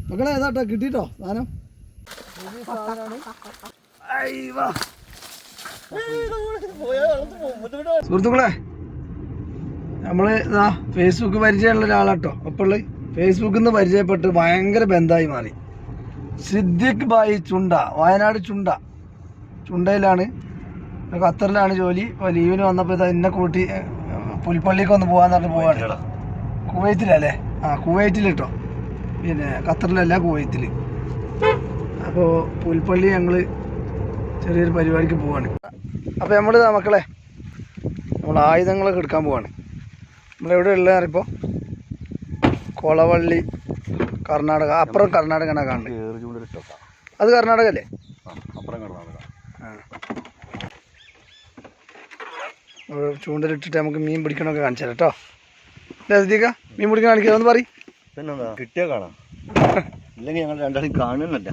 മക്കളെ ഏതാട്ടോ കിട്ടിട്ടോ സാധനം. സുഹൃത്തുക്കളെ നമ്മള് ഇതാ ഫേസ്ബുക്ക് പരിചയമുള്ള ഒരാളാട്ടോ. അപ്പോൾ ഫേസ്ബുക്കിൽ നിന്ന് പരിചയപ്പെട്ട് ഭയങ്കര ബന്ധമായി മാറി. സിദ്ദിഖ് ഭായ് ചുണ്ട, വയനാട് ചുണ്ടയിലാണ്, ഖത്തറിലാണ് ജോലി. ഇപ്പോൾ ലീവിന് വന്നപ്പോൾ ഇതാ എന്നെ കൂട്ടി പുൽപ്പള്ളിക്ക് ഒന്ന് പോകാന്ന് പറഞ്ഞ് പോവാണ്. കുവൈത്തിലല്ലേ? കുവൈറ്റിൽ കേട്ടോ, പിന്നെ ഖത്തറിലല്ല, കുവൈത്തിൽ. അപ്പോൾ പുൽപ്പള്ളി ഞങ്ങൾ ചെറിയൊരു പരിപാടിക്ക് പോവാണ്. അപ്പോൾ നമ്മൾ മക്കളെ നമ്മൾ ആയുധങ്ങളൊക്കെ എടുക്കാൻ പോവാണ്. നമ്മളെവിടെ ഉള്ളതാണ് ഇപ്പോൾ? കൊളവള്ളി, കർണാടക. അപ്പുറം കർണാടകയാണ് കാണുന്നത്. അത് കർണാടക അല്ലേ? അപ്പുറം കർണാടക. ചൂണ്ടലിട്ടിട്ട് നമുക്ക് മീൻ പിടിക്കണമൊക്കെ കാണിച്ചു തരാം കേട്ടോ. ലസിക്ക മീൻ പിടിക്കാൻ കാണിക്കാമെന്ന് പറയും. പിന്നെന്താ കിട്ടിയാൽ കാണാം, ഇല്ലെങ്കിൽ ഞങ്ങൾ രണ്ടാളും കാണുന്നില്ല.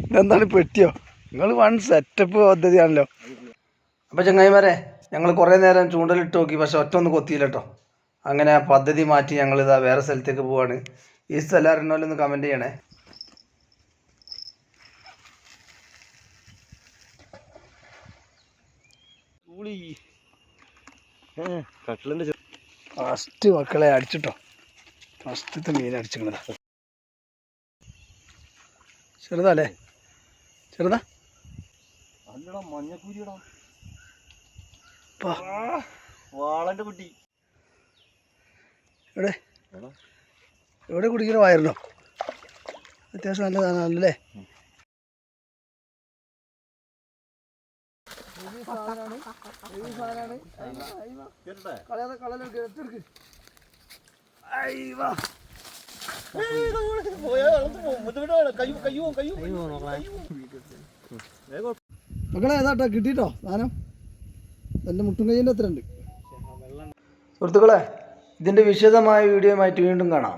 ഇതെന്താണ് പെട്ടിയോ? നിങ്ങൾ വൺ സെറ്റപ്പ് പദ്ധതിയാണല്ലോ. അപ്പോൾ ചങ്ങായിമാരെ ഞങ്ങൾ കുറേ നേരം ചൂണ്ടലിട്ട് നോക്കി, പക്ഷെ ഒറ്റ ഒന്ന് കൊത്തിയില്ല കേട്ടോ. അങ്ങനെ പദ്ധതി മാറ്റി ഞങ്ങളിതാ വേറെ സ്ഥലത്തേക്ക് പോവാണ്. ഈ സ്ഥലം അറിയണമല്ലോ, കമൻറ്റ് ചെയ്യണേ. ഫസ്റ്റ് മക്കളെ അടിച്ചിട്ടോ, ഫസ്റ്റത്തെ മീൻ അടിച്ചിക്കണതാ. ചെറുതാ അല്ലേ? ചെറുതാ മഞ്ഞക്കൂരിടാ, വാളന്റെ കുട്ടി. എവിടെ കുടിക്കുന്ന വായറിനോ? അത്യാവശ്യം നല്ല സാധനമാണല്ലേ? മക്കളെ ഏതാട്ടോ കിട്ടിട്ടോ സാധനം? എൻ്റെ മുട്ടും കയ്യിൻ്റെ അത്ര ഉണ്ട്. സുഹൃത്തുക്കളെ, ഇതിൻ്റെ വിശദമായ വീഡിയോയുമായിട്ട് വീണ്ടും കാണാം.